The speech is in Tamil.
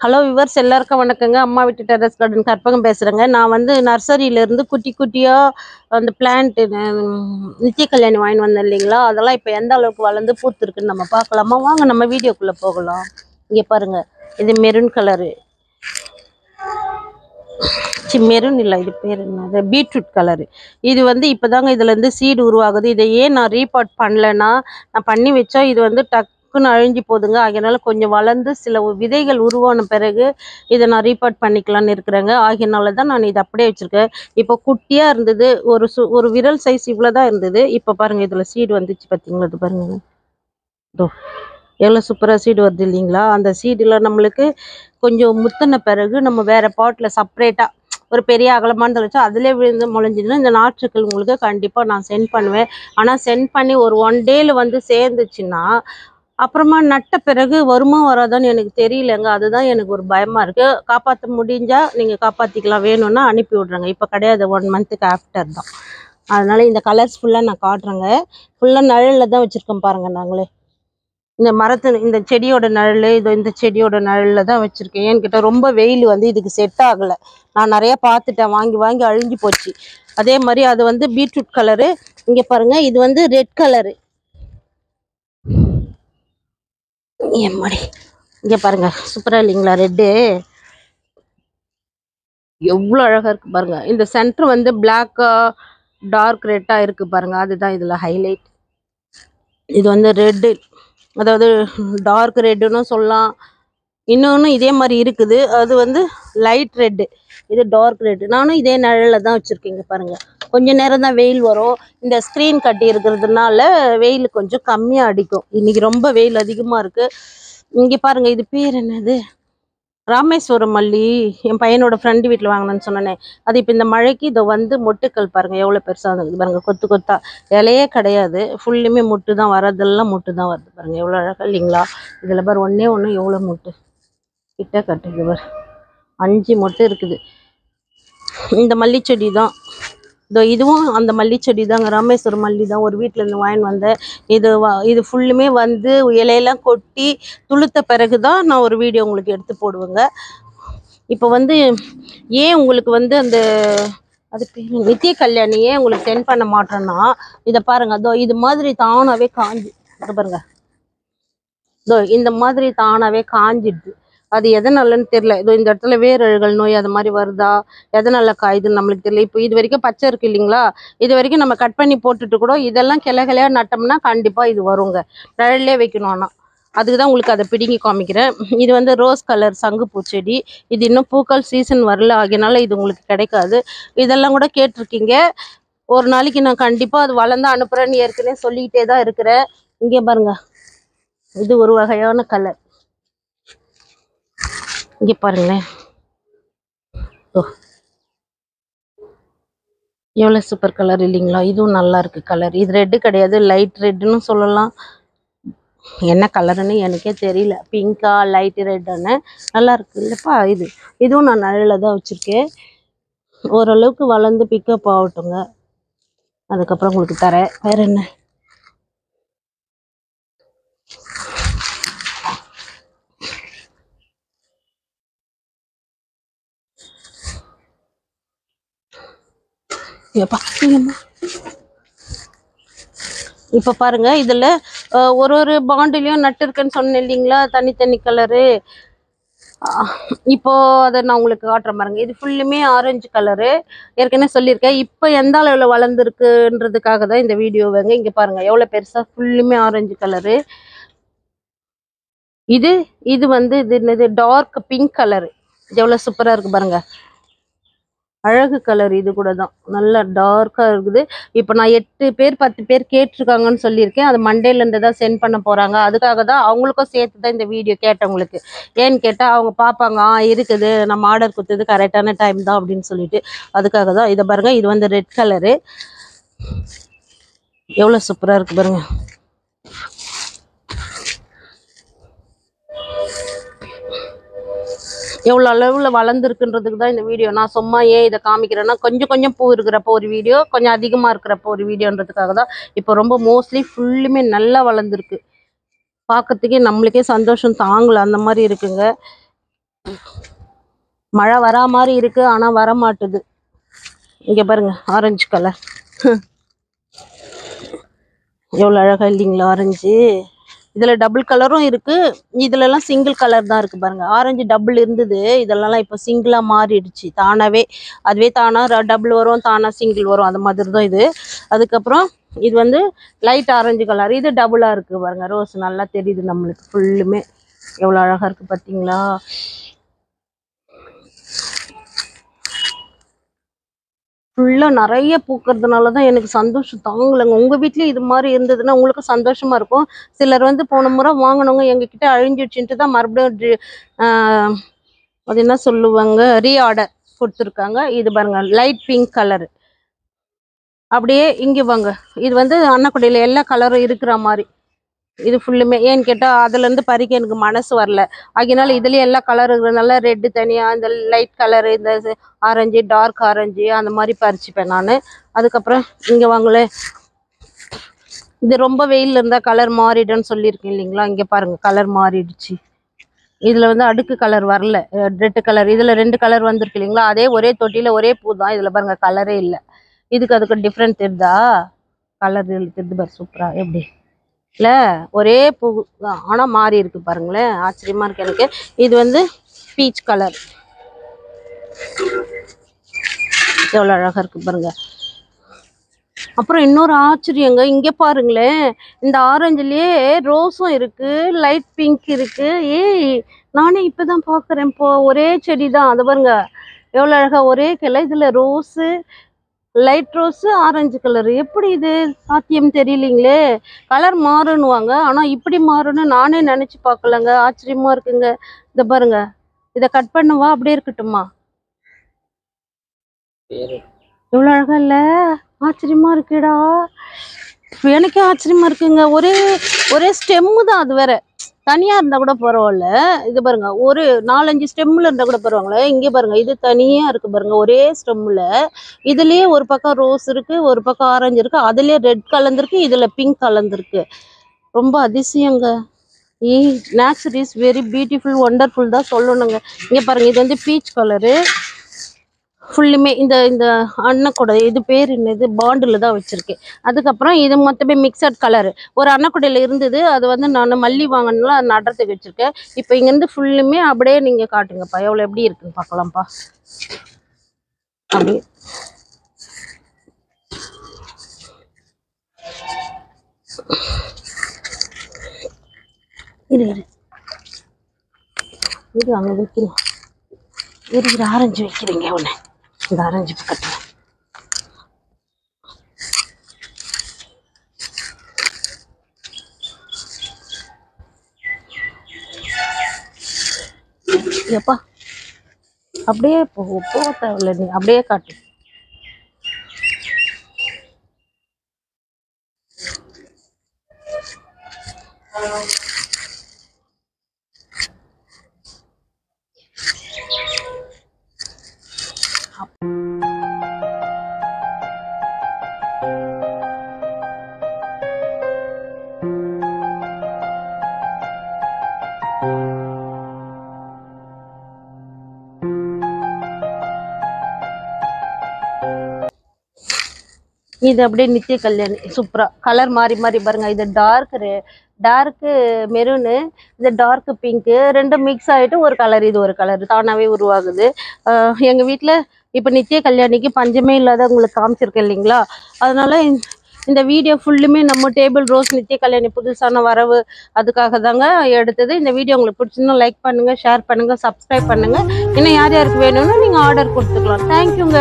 ஹலோ விவர்ஸ் எல்லாருக்கும் வணக்கங்க. அம்மா வீட்டு டெரஸ் கார்டன் கற்பகம் பேசுகிறேங்க. நான் வந்து நர்சரியிலேருந்து குட்டி குட்டியாக அந்த பிளான்ட்டு நித்திய கல்யாணி வாங்கி வந்தேன் இல்லைங்களா, அதெல்லாம் இப்போ எந்த அளவுக்கு வளர்ந்து பூத்துருக்குன்னு நம்ம பார்க்கலாமா? வாங்க நம்ம வீடியோக்குள்ளே போகலாம். இங்கே பாருங்கள், இது மெரூன் கலரு, மெரூன் இல்லை, இது பேர் என்னது, பீட்ரூட் கலரு. இது வந்து இப்போ தாங்க இதுலேருந்து சீடு உருவாகுது. இதை ஏன் நான் ரீபாட் பண்ணலைன்னா, நான் பண்ணி வச்சா இது வந்து டக்குன்னு அழிஞ்சு போகுதுங்க. அதனால கொஞ்சம் வளர்ந்து சில விதைகள் உருவான பிறகு இதை நான் ரீபாட் பண்ணிக்கலான்னு இருக்கிறேங்க. ஆகியனால தான் நான் இதை அப்படியே வச்சுருக்கேன். இப்போ குட்டியாக இருந்தது, ஒரு விரல் சைஸ் இவ்வளோ தான் இருந்தது. இப்போ பாருங்கள், இதில் சீடு வந்துச்சு பார்த்தீங்களா? இது பாருங்கள், இதோ எவ்வளோ சூப்பராக சீடு வருது இல்லைங்களா? அந்த சீடில் நம்மளுக்கு கொஞ்சம் முத்தின பிறகு நம்ம வேறு பாட்டில் செப்ரேட்டாக ஒரு பெரிய அகலமானது வச்சா அதிலே விழுந்து முளைஞ்சிதுன்னா இந்த நாற்றுக்கள் உங்களுக்கு கண்டிப்பாக நான் சென்ட் பண்ணுவேன். ஆனால் சென்ட் பண்ணி ஒரு 1 டேயில் வந்து சேர்ந்துச்சுன்னா அப்புறமா நட்ட பிறகு வருமா வராதான்னு எனக்கு தெரியலங்க. அதுதான் எனக்கு ஒரு பயமாக இருக்குது. காப்பாற்ற முடிஞ்சால் நீங்கள் காப்பாற்றிக்கலாம், வேணும்னா அனுப்பி விட்றேங்க. இப்போ கிடையாது, 1 மந்த்துக்கு ஆஃப்டர் தான். அதனால் இந்த கலர்ஸ் ஃபுல்லாக நான் காட்டுறேங்க. ஃபுல்லாக நிழலில் தான் வச்சுருக்கோம் பாருங்கள். நாங்களே இந்த இந்த செடியோட நிழல், இந்த செடியோட நிழலில் தான் வச்சுருக்கேன். ஏன்னு கேட்டால் ரொம்ப வெயில் வந்து இதுக்கு செட் ஆகலை. நான் நிறையா பார்த்துட்டேன், வாங்கி வாங்கி அழிஞ்சு போச்சு. அதே மாதிரி அது வந்து பீட்ரூட் கலரு. இங்கே பாருங்கள், இது வந்து ரெட் கலரு. ஏமாடி, இங்கே பாருங்கள், சூப்பராக இல்லைங்களா? ரெட்டு எவ்வளோ அழகாக இருக்குது பாருங்கள். இந்த சென்டர் வந்து பிளாக்காக டார்க் ரெட்டாக இருக்குது பாருங்கள், அதுதான் இதில் ஹைலைட். இது வந்து ரெட்டு, அதாவது டார்க் ரெட்டுன்னு சொல்லலாம். இன்னொன்று இதே மாதிரி இருக்குது, அது வந்து லைட் ரெட்டு, இது டார்க் ரெட்டு. நானும் இதே நிழலில் தான் வச்சுருக்கேங்க பாருங்கள். கொஞ்சம் நேரம் தான் வெயில் வரும். இந்த ஸ்க்ரீன் கட்டி இருக்கிறதுனால வெயில் கொஞ்சம் கம்மியாக அடிக்கும். இன்றைக்கி ரொம்ப வெயில் அதிகமாக இருக்குது. இங்கே பாருங்கள், இது பேர் என்னது, ராமேஸ்வரம் மல்லி. என் பையனோட ஃப்ரெண்டு வீட்டில் வாங்கினேன்னு சொன்னேனே, அது இப்போ இந்த மழைக்கு இதை வந்து மொட்டுக்கள் பாருங்கள் எவ்வளோ பெருசாக இருக்குது பாருங்கள். கொத்து கொத்தா, இலையே கிடையாது, ஃபுல்லுமே மொட்டு தான், வரதெல்லாம் மொட்டு தான் வருது பாருங்கள். எவ்வளோ அழகாக இல்லைங்களா? இதில் பாரு, ஒன்றே ஒன்று எவ்வளோ மொட்டு கிட்ட கட்டுது பாரு, 5 மொட்டு இருக்குது. இந்த மல்லிச்செடி தான், இதோ இதுவும் அந்த மல்லிச்செடி தாங்க, ராமேஸ்வரம் மல்லி தான். ஒரு வீட்டிலேருந்து வாங்கின்னு வந்தேன். இது ஃபுல்லுமே வந்து இலையெல்லாம் கொட்டி துளுத்த பிறகு தான் நான் ஒரு வீடியோ உங்களுக்கு எடுத்து போடுவேங்க. இப்போ வந்து ஏன் உங்களுக்கு வந்து அந்த அது பேர் நித்திய கல்யாணி ஏன் உங்களுக்கு சென்ட் பண்ண மாட்டேன்னா, இதை பாருங்கள், அதோ இது மாதிரி தானாகவே காஞ்சி பாருங்க, இதோ இந்த மாதிரி தானாகவே காஞ்சிடுது. அது எதனாலன்னு தெரியல. இதோ இந்த இடத்துல வேரழுகல் நோய் அது மாதிரி வருதா, எதனால காயுதுன்னு நம்மளுக்கு தெரியல. இப்போ இது வரைக்கும் பச்சை இருக்குது இல்லைங்களா, இது வரைக்கும் நம்ம கட் பண்ணி போட்டுட்டு கூட இதெல்லாம் கிளையாக நட்டோம்னா கண்டிப்பாக இது வருங்க. நிழல்லே வைக்கணும். ஆனால் அதுக்கு தான் உங்களுக்கு அதை பிடுங்கி காமிக்கிறேன். இது வந்து ரோஸ் கலர் சங்குப்பூ செடி. இது இன்னும் பூக்கள் சீசன் வரல, ஆகியனால இது உங்களுக்கு கிடைக்காது. இதெல்லாம் கூட கேட்டிருக்கீங்க. ஒரு நாளைக்கு நான் கண்டிப்பாக அது வளர்ந்து அனுப்புகிறேன்னு ஏற்கனவே சொல்லிக்கிட்டே தான் இருக்கிறேன். இங்கே பாருங்க, இது ஒரு வகையான கலர். இங்கே பாருங்களேன், எவ்வளோ சூப்பர் கலர் இல்லைங்களா? இதுவும் நல்லா இருக்கு கலர். இது ரெட்டு கிடையாது, லைட் ரெட்டுன்னு சொல்லலாம். என்ன கலருன்னு எனக்கே தெரியல, பிங்கா லைட் ரெட்டுன்னு. நல்லா இருக்கு இல்லைப்பா? இதுவும் நான் நிழலில் தான் வச்சுருக்கேன். ஓரளவுக்கு வளர்ந்து பிக்கப் ஆகட்டுங்க, அதுக்கப்புறம் உங்களுக்கு தரேன். வேற என்ன, இப்போ பாருங்க, இதில் ஒரு பாண்டிலையும் நட்டு இருக்குன்னு சொன்னேன் இல்லைங்களா, தனித்தனி கலரு. இப்போ அதை நான் உங்களுக்கு காட்டுறேன் பாருங்க. இது ஃபுல்லுமே ஆரஞ்சு கலரு, ஏற்கனவே சொல்லியிருக்கேன். இப்போ எந்த அளவில் வளர்ந்துருக்குன்றதுக்காக தான் இந்த வீடியோவைங்க. இங்கே பாருங்க எவ்வளோ பெருசாக ஃபுல்லுமே ஆரஞ்சு கலரு. இது வந்து என்னது, டார்க் பிங்க் கலரு. இது எவ்வளோ சூப்பராக இருக்குது பாருங்க, அழகு கலர். இது கூட தான் நல்லா டார்க்காக இருக்குது. இப்போ நான் 8 பேர் 10 பேர் கேட்டிருக்காங்கன்னு சொல்லியிருக்கேன். அது மண்டேலேருந்து தான் சென்ட் பண்ண போகிறாங்க. அதுக்காக தான் அவங்களுக்கும் சேர்த்து தான் இந்த வீடியோ கேட்டவங்களுக்கு. ஏன்னு கேட்டால் அவங்க பார்ப்பாங்க, இருக்குது நம்ம ஆர்டர் கொடுத்தது கரெக்டான டைம் தான் அப்படின்னு சொல்லிட்டு. அதுக்காக தான். இதை பாருங்கள், இது வந்து ரெட் கலரு. எவ்வளோ சூப்பராக இருக்குது பாருங்கள். எவ்வளோ அளவில் வளர்ந்துருக்குன்றதுக்கு தான் இந்த வீடியோ. நான் சும்மா ஏன் இதை காமிக்கிறேன்னா, கொஞ்சம் கொஞ்சம் பூ இருக்கிறப்போ ஒரு வீடியோ, கொஞ்சம் அதிகமாக இருக்கிறப்போ ஒரு வீடியோன்றதுக்காக தான். இப்போ ரொம்ப மோஸ்ட்லி ஃபுல்லுமே நல்லா வளர்ந்துருக்கு. பார்க்கறதுக்கே நம்மளுக்கே சந்தோஷம் தாங்கலை, அந்த மாதிரி இருக்குங்க. மழை வரா மாதிரி இருக்கு, ஆனா வர மாட்டுது. இங்க பாருங்க ஆரஞ்சு கலர் எவ்வளவு அழகா இல்லைங்களா ஆரஞ்சு. இதுல டபுள் கலரும் இருக்கு, இதுல எல்லாம் சிங்கிள் கலர் தான் இருக்கு பாருங்க. ஆரஞ்சு டபுள் இருந்தது, இதெல்லாம் இப்போ சிங்கிளா மாறிடுச்சு தானாவே. அதுவே தானா டபுள் வரும், தானா சிங்கிள் வரும், அது மாதிரி தான் இது. அதுக்கப்புறம் இது வந்து லைட் ஆரஞ்சு கலர், இது டபுளா இருக்கு பாருங்க. ரோஸ் நல்லா தெரியுது நம்மளுக்கு ஃபுல்லுமே. எவ்வளவு அழகா இருக்கு பாத்தீங்களா. ஃபுல்லா நிறைய பூக்கிறதுனால தான் எனக்கு சந்தோஷம் தாங்கலைங்க. உங்க வீட்லயும் இது மாதிரி இருந்ததுன்னா உங்களுக்கு சந்தோஷமா இருக்கும். சிலர் வந்து போன முறை வாங்கினவங்க எங்ககிட்ட அழிஞ்சிடுச்சுன்ட்டு தான் மறுபடியும் அது என்ன சொல்லுவாங்க, ரீஆர்டர் கொடுத்துருக்காங்க. இது பாருங்க லைட் பிங்க் கலர். அப்படியே இங்கே வாங்க, இது வந்து அன்னக்குடியில் எல்லா கலரும் இருக்கிற மாதிரி. இது ஃபுல்லுமே ஏன்னு கேட்டால் அதுலேருந்து பறிக்க எனக்கு மனசு வரல. அதனால இதுலேயே எல்லா கலர் இருக்கிறதுனால ரெட்டு தனியாக, இந்த லைட் கலரு, இந்த ஆரஞ்சு, டார்க் ஆரஞ்சு அந்த மாதிரி பறிச்சுப்பேன் நான். அதுக்கப்புறம் இங்கே வாங்களே, இது ரொம்ப வெயில் இருந்தால் கலர் மாறிடுன்னு சொல்லியிருக்கேன் இல்லைங்களா. இங்கே பாருங்கள் கலர் மாறிடுச்சு. இதில் வந்து அடுக்கு கலர் வரல, ரெட்டு கலர். இதில் 2 கலர் வந்திருக்கு இல்லைங்களா. அதே ஒரே தொட்டியில் ஒரே பூ தான். இதில் பாருங்கள் கலரே இல்லை. இதுக்கு அதுக்கு டிஃப்ரெண்ட் தெரியுதா, கலர் தெரியுது பாரு சூப்பரா. எப்படி இல்லை ஒரே பூ தான் ஆனால் மாறி இருக்கு பாருங்களேன், ஆச்சரியமா இருக்கு எனக்கு. இது வந்து பீச் கலர், எவ்வளோ அழகா இருக்கு பாருங்க. அப்புறம் இன்னொரு ஆச்சரியங்க, இங்கே பாருங்களேன், இந்த ஆரஞ்சுலயே ரோஸும் இருக்கு, லைட் பிங்க் இருக்கு. ஏய் நானே இப்பதான் பாக்குறேன். இப்போ ஒரே செடி தான், அது பாருங்க எவ்வளோ அழகா ஒரே கிளை. இதுல rose, light rose, orange colour. எப்படி இது சாத்தியம் தெரியலீங்களே. கலர் மாறுன்னுவாங்க, ஆனா இப்படி மாறுன்னு நானே நினைச்சு பார்க்கலங்க. ஆச்சரியமா இருக்குங்க. இத பாருங்க, இதை கட் பண்ணவா அப்படியே இருக்கட்டுமா? எவ்வளவு அழகா இல்ல, ஆச்சரியமா இருக்குடா. எனக்கே ஆச்சரியமா இருக்குங்க. ஒரே ஒரே ஸ்டெம்மு தான், அது வேற தனியா இருந்தா கூட பரவாயில்ல. இது பாருங்க ஒரு 4-5 ஸ்டெம்ல இருந்தா கூட பரவாயில்ல. இங்கே பாருங்க இது தனியா இருக்கு பாருங்க ஒரே ஸ்டெம்ல. இதுலயே ஒரு பக்கம் ரோஸ் இருக்கு, ஒரு பக்கம் ஆரஞ்சு இருக்கு, அதுலயே ரெட் கலந்துருக்கு, இதுல பிங்க் கலந்துருக்கு. ரொம்ப அதிசயங்க. Nature is very beautiful, wonderful தான் சொல்லணுங்க. இங்க பாருங்க இது வந்து பீச் கலரு ஃபுல்லுமே. இந்த இந்த அன்னக்கூடை இது பேர் என்னது, பாண்டில் தான் வச்சிருக்கேன். அதுக்கப்புறம் இது மொத்தமே மிக்சட் கலரு. ஒரு அன்னக்கூடையில் இருந்தது, அது வந்து நான் மல்லி வாங்கினால அது நடுறதுக்கு வச்சிருக்கேன். இப்போ இங்கேருந்து ஃபுல்லுமே அப்படியே நீங்கள் காட்டுங்கப்பா, எவ்வளோ எப்படி இருக்குன்னு பார்க்கலாம்ப்பா. அப்படியே இது அங்கே வைக்கிறேன், இருக்கிற ஆரஞ்சு வைக்கிறீங்க ஒன்று. இந்த ஆரஞ்சு பக்கத்தில் எப்பா அப்படியே போக தேவையில்ல, நீ அப்படியே காட்டு. இது அப்படியே நித்திய கல்யாணி சூப்பரா கலர் மாறி மாறி பாருங்க. இது டார்க்கு மெரூனு, இது டார்க் பிங்க்கு, ரெண்டும் மிக்ஸ் ஆகிட்டு ஒரு கலர், இது ஒரு கலர் தானாகவே உருவாகுது. எங்கள் வீட்டில் இப்போ நித்திய கல்யாணிக்கு பஞ்சமே இல்லாத உங்களுக்கு காமிச்சிருக்கேன் இல்லைங்களா. அதனால இந்த வீடியோ ஃபுல்லுமே நம்ம டேபிள் ரோஸ் நித்திய கல்யாணி புதுசான வரவு அதுக்காக தாங்க எடுத்தது. இந்த வீடியோ உங்களுக்கு பிடிச்சிருந்தா லைக் பண்ணுங்கள், ஷேர் பண்ணுங்கள், சப்ஸ்கிரைப் பண்ணுங்கள். இன்னும் யார் யாருக்கு வேணும்னு நீங்கள் ஆர்டர் கொடுத்துக்கலாம். தேங்க்யூங்க.